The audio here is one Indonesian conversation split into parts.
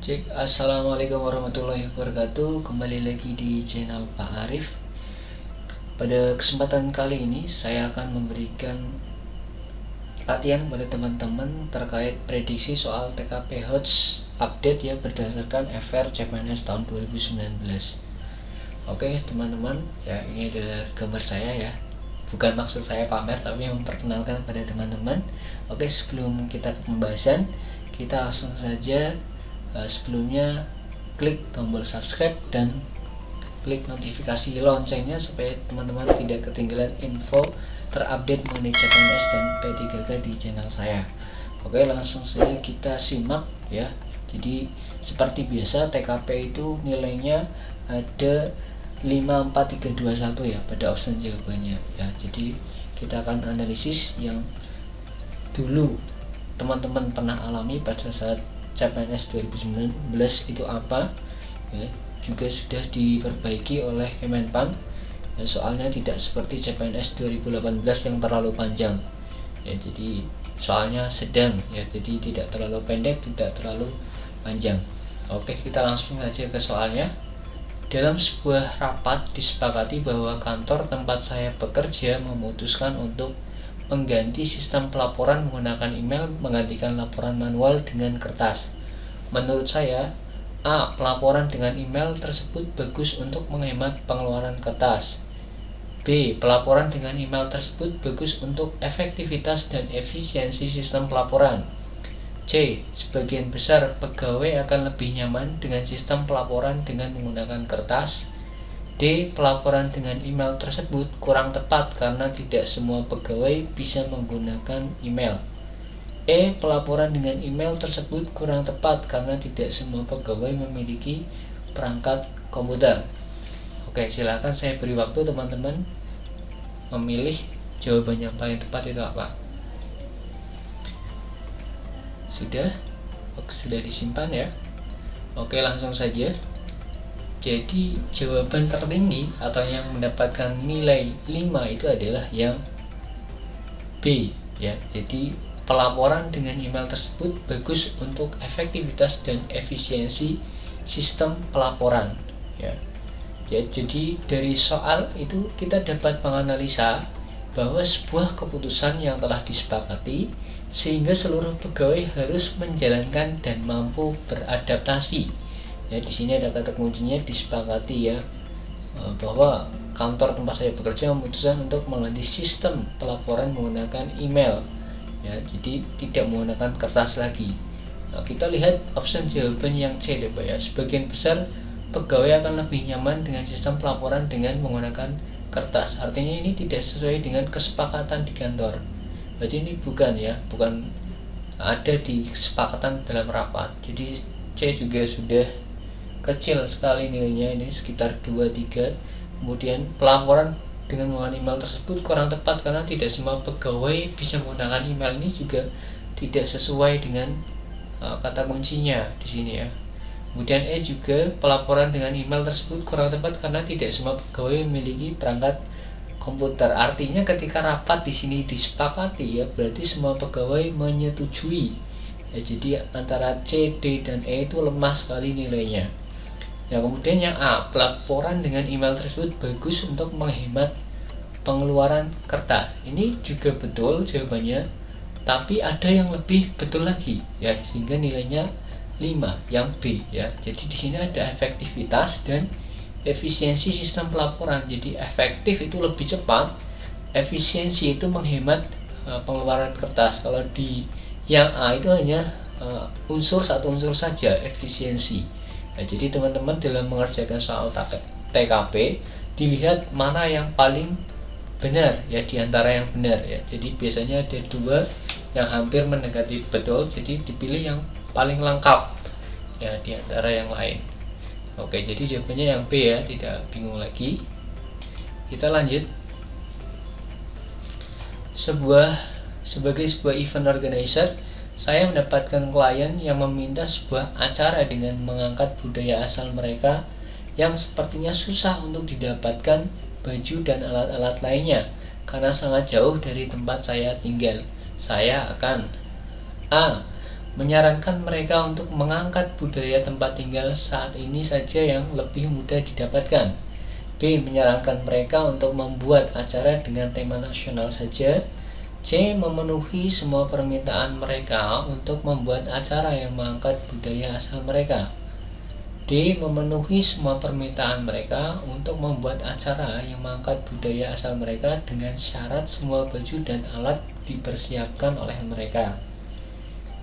Cek, assalamualaikum warahmatullahi wabarakatuh. Kembali lagi di channel Pak Arif. Pada kesempatan kali ini saya akan memberikan latihan kepada teman-teman terkait prediksi soal TKP HOTS update ya berdasarkan FR CPNS tahun 2019. Oke teman-teman, ya ini adalah gambar saya ya. Bukan maksud saya pamer, tapi memperkenalkan pada teman-teman. Oke, sebelum kita ke pembahasan, kita langsung saja. Sebelumnya klik tombol subscribe dan klik notifikasi loncengnya supaya teman-teman tidak ketinggalan info terupdate mengenai CPNS dan P3K di channel saya. Oke, langsung saja kita simak ya. Jadi seperti biasa TKP itu nilainya ada 5, 4, 3, 2, 1 ya pada option jawabannya ya. Jadi kita akan analisis yang dulu teman-teman pernah alami pada saat CPNS 2019 itu apa ya, juga sudah diperbaiki oleh Kemenpan ya, soalnya tidak seperti CPNS 2018 yang terlalu panjang ya, jadi soalnya sedang ya, jadi tidak terlalu pendek, tidak terlalu panjang. Oke, kita langsung saja ke soalnya. Dalam sebuah rapat disepakati bahwa kantor tempat saya bekerja memutuskan untuk mengganti sistem pelaporan menggunakan email menggantikan laporan manual dengan kertas. Menurut saya, A. Pelaporan dengan email tersebut bagus untuk menghemat pengeluaran kertas. B. Pelaporan dengan email tersebut bagus untuk efektivitas dan efisiensi sistem pelaporan. C. Sebagian besar pegawai akan lebih nyaman dengan sistem pelaporan dengan menggunakan kertas. D. Pelaporan dengan email tersebut kurang tepat karena tidak semua pegawai bisa menggunakan email. E. Pelaporan dengan email tersebut kurang tepat karena tidak semua pegawai memiliki perangkat komputer. Oke, silakan saya beri waktu teman-teman memilih jawaban yang paling tepat itu apa. Sudah disimpan ya. Oke, langsung saja. Jadi jawaban tertinggi atau yang mendapatkan nilai 5 itu adalah yang B ya. Jadi pelaporan dengan email tersebut bagus untuk efektivitas dan efisiensi sistem pelaporan ya. Jadi dari soal itu kita dapat menganalisa bahwa sebuah keputusan yang telah disepakati sehingga seluruh pegawai harus menjalankan dan mampu beradaptasi. Ya, di sini ada kata kuncinya disepakati ya, bahwa kantor tempat saya bekerja memutuskan untuk mengganti sistem pelaporan menggunakan email ya, jadi tidak menggunakan kertas lagi. Nah, kita lihat option jawaban yang C ya, Pak ya. Sebagian besar pegawai akan lebih nyaman dengan sistem pelaporan dengan menggunakan kertas. Artinya ini tidak sesuai dengan kesepakatan di kantor. Berarti ini bukan ada di kesepakatan dalam rapat. Jadi C juga sudah kecil sekali nilainya, ini sekitar 2-3. Kemudian pelaporan dengan menggunakan email tersebut kurang tepat karena tidak semua pegawai bisa menggunakan email, ini juga tidak sesuai dengan kata kuncinya di sini ya. Kemudian E juga pelaporan dengan email tersebut kurang tepat karena tidak semua pegawai memiliki perangkat komputer. Artinya ketika rapat di sini disepakati ya, berarti semua pegawai menyetujui ya, jadi antara C, D, dan E itu lemah sekali nilainya. Ya, kemudian yang A, pelaporan dengan email tersebut bagus untuk menghemat pengeluaran kertas. Ini juga betul jawabannya, tapi ada yang lebih betul lagi ya, sehingga nilainya 5, yang B ya. Jadi di sini ada efektivitas dan efisiensi sistem pelaporan. Jadi efektif itu lebih cepat, efisiensi itu menghemat pengeluaran kertas. Kalau di yang A itu hanya satu unsur saja, efisiensi. Nah, jadi teman-teman dalam mengerjakan soal TKP dilihat mana yang paling benar ya, diantara yang benar ya. Jadi biasanya ada 2 yang hampir mendekati betul, jadi dipilih yang paling lengkap ya diantara yang lain. Oke, jadi jawabannya yang B ya, tidak bingung lagi. Kita lanjut. Sebagai sebuah event organizer, saya mendapatkan klien yang meminta sebuah acara dengan mengangkat budaya asal mereka yang sepertinya susah untuk didapatkan baju dan alat-alat lainnya karena sangat jauh dari tempat saya tinggal. Saya akan A. menyarankan mereka untuk mengangkat budaya tempat tinggal saat ini saja yang lebih mudah didapatkan. B. Menyarankan mereka untuk membuat acara dengan tema nasional saja. C. Memenuhi semua permintaan mereka untuk membuat acara yang mengangkat budaya asal mereka. D. Memenuhi semua permintaan mereka untuk membuat acara yang mengangkat budaya asal mereka dengan syarat semua baju dan alat dipersiapkan oleh mereka.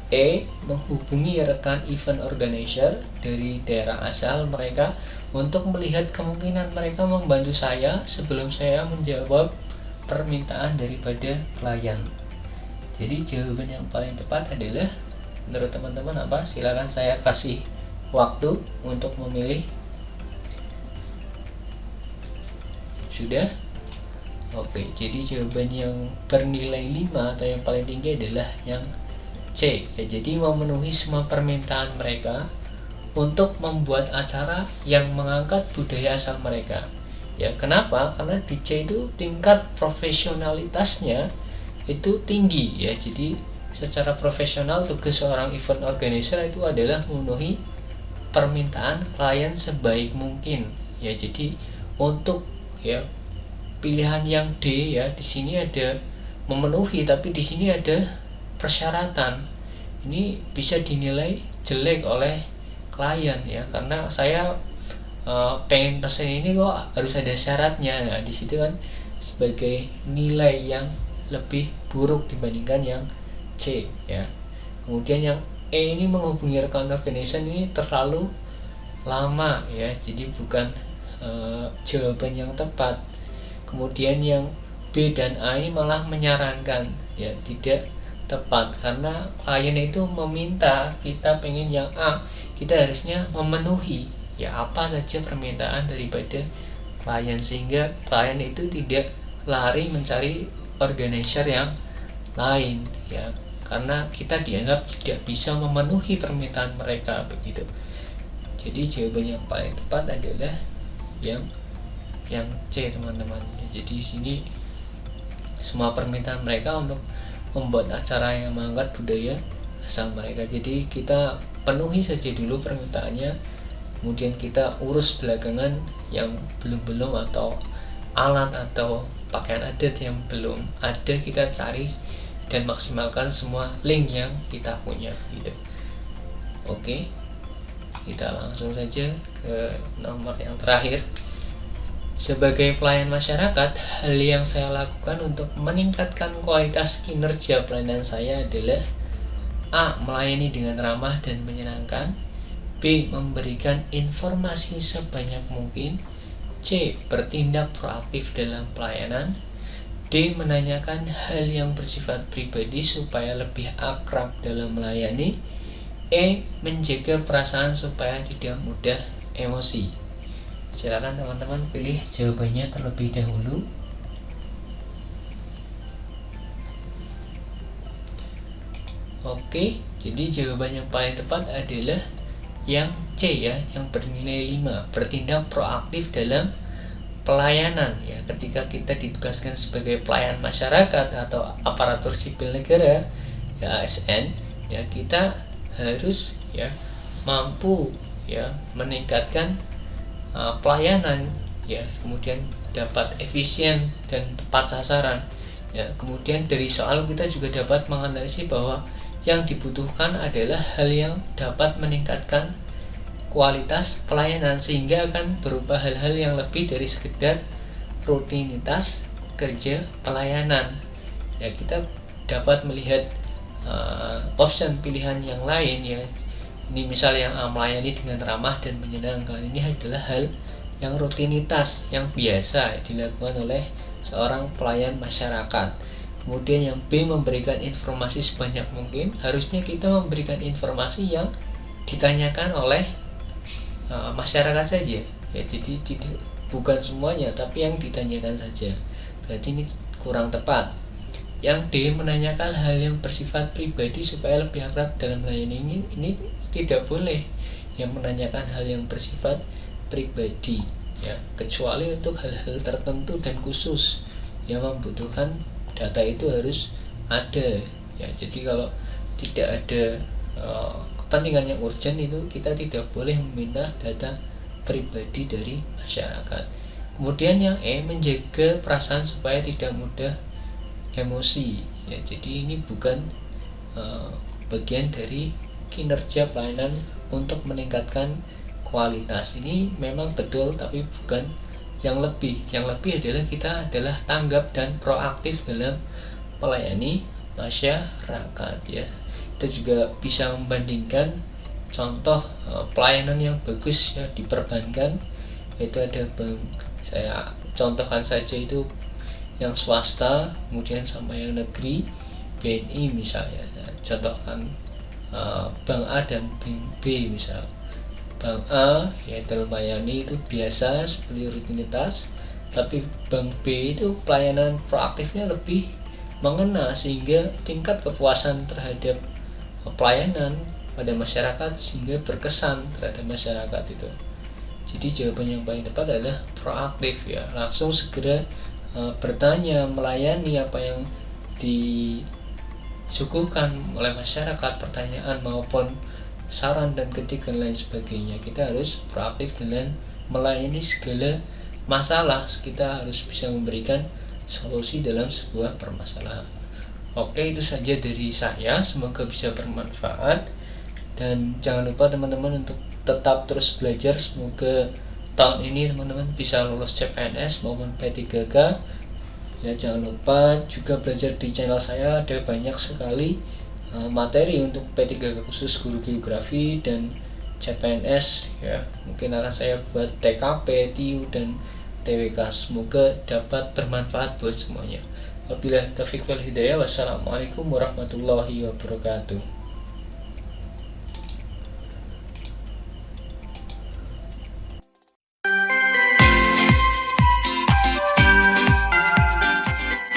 E. Menghubungi rekan event organizer dari daerah asal mereka untuk melihat kemungkinan mereka membantu saya sebelum saya menjawab permintaan daripada klien. Jadi jawaban yang paling tepat adalah menurut teman-teman apa? Silakan saya kasih waktu untuk memilih. Sudah? Oke, jadi jawaban yang bernilai 5 atau yang paling tinggi adalah yang C. Ya, jadi memenuhi semua permintaan mereka untuk membuat acara yang mengangkat budaya asal mereka. Ya, kenapa? Karena di C itu tingkat profesionalitasnya itu tinggi ya. Jadi secara profesional tugas seorang event organizer itu adalah memenuhi permintaan klien sebaik mungkin. Ya, jadi untuk ya pilihan yang D ya, di sini ada memenuhi tapi di sini ada persyaratan. Ini bisa dinilai jelek oleh klien ya, karena saya pengen pesen ini kok harus ada syaratnya. Nah, di situ kan sebagai nilai yang lebih buruk dibandingkan yang C ya. Kemudian yang E ini menghubungi rekan organization ini terlalu lama ya, jadi bukan jawaban yang tepat. Kemudian yang B dan A ini malah menyarankan ya, tidak tepat karena klien itu meminta kita pengen yang A, kita harusnya memenuhi ya apa saja permintaan daripada klien, sehingga klien itu tidak lari mencari organizer yang lain ya, karena kita dianggap tidak bisa memenuhi permintaan mereka begitu. Jadi jawaban yang paling tepat adalah yang C teman-teman. Jadi di sini semua permintaan mereka untuk membuat acara yang mengangkat budaya asal mereka. Jadi kita penuhi saja dulu permintaannya, kemudian kita urus belakangan yang belum atau alat atau pakaian adat yang belum ada, kita cari dan maksimalkan semua link yang kita punya gitu. Oke, kita langsung saja ke nomor yang terakhir. Sebagai pelayan masyarakat, hal yang saya lakukan untuk meningkatkan kualitas kinerja pelayanan saya adalah A. Melayani dengan ramah dan menyenangkan. B. Memberikan informasi sebanyak mungkin. C. Bertindak proaktif dalam pelayanan. D. Menanyakan hal yang bersifat pribadi supaya lebih akrab dalam melayani. E. Menjaga perasaan supaya tidak mudah emosi. Silakan teman-teman pilih jawabannya terlebih dahulu. Oke, jadi jawaban yang paling tepat adalah yang C ya, yang bernilai 5, bertindak proaktif dalam pelayanan ya. Ketika kita ditugaskan sebagai pelayan masyarakat atau aparatur sipil negara ya, ASN ya, kita harus ya mampu ya meningkatkan pelayanan ya, kemudian dapat efisien dan tepat sasaran ya. Kemudian dari soal kita juga dapat menganalisis bahwa yang dibutuhkan adalah hal yang dapat meningkatkan kualitas pelayanan, sehingga akan berupa hal-hal yang lebih dari sekedar rutinitas kerja pelayanan ya. Kita dapat melihat option pilihan yang lain ya. Ini misal yang melayani dengan ramah dan menyenangkan, ini adalah hal yang rutinitas yang biasa dilakukan oleh seorang pelayan masyarakat. Kemudian yang B, memberikan informasi sebanyak mungkin. Harusnya kita memberikan informasi yang ditanyakan oleh masyarakat saja ya, jadi bukan semuanya tapi yang ditanyakan saja, berarti ini kurang tepat. Yang D, menanyakan hal yang bersifat pribadi supaya lebih akrab dalam melayani, ini tidak boleh yang menanyakan hal yang bersifat pribadi ya, kecuali untuk hal-hal tertentu dan khusus yang membutuhkan data itu harus ada ya. Jadi kalau tidak ada kepentingan yang urgent itu kita tidak boleh meminta data pribadi dari masyarakat. Kemudian yang menjaga perasaan supaya tidak mudah emosi ya. Jadi ini bukan bagian dari kinerja pelayanan untuk meningkatkan kualitas. Ini memang betul, tapi bukan yang lebih. Yang lebih adalah kita adalah tanggap dan proaktif dalam melayani masyarakat ya. Kita juga bisa membandingkan contoh pelayanan yang bagus ya di perbankan, itu ada bank, saya contohkan saja itu yang swasta, kemudian sama yang negeri, BNI misalnya. Nah, contohkan Bank A dan Bank B misal. Bank A yaitu melayani itu biasa seperti rutinitas, tapi Bank B itu pelayanan proaktifnya lebih mengena sehingga tingkat kepuasan terhadap pelayanan pada masyarakat sehingga berkesan terhadap masyarakat itu. Jadi jawaban yang paling tepat adalah proaktif ya, langsung segera bertanya, melayani apa yang disuguhkan oleh masyarakat, pertanyaan maupun saran dan kritik dan lain sebagainya. Kita harus proaktif dengan melayani segala masalah. Kita harus bisa memberikan solusi dalam sebuah permasalahan. Oke, itu saja dari saya, semoga bisa bermanfaat, dan jangan lupa teman-teman untuk tetap terus belajar. Semoga tahun ini teman-teman bisa lulus CPNS maupun P3K ya. Jangan lupa juga belajar di channel saya, ada banyak sekali materi untuk P3K khusus guru geografi dan CPNS ya. Mungkin akan saya buat TKP, TIU dan TWK. Semoga dapat bermanfaat buat semuanya. Wabillahi taufiq wal hidayah. Wassalamualaikum warahmatullahi wabarakatuh.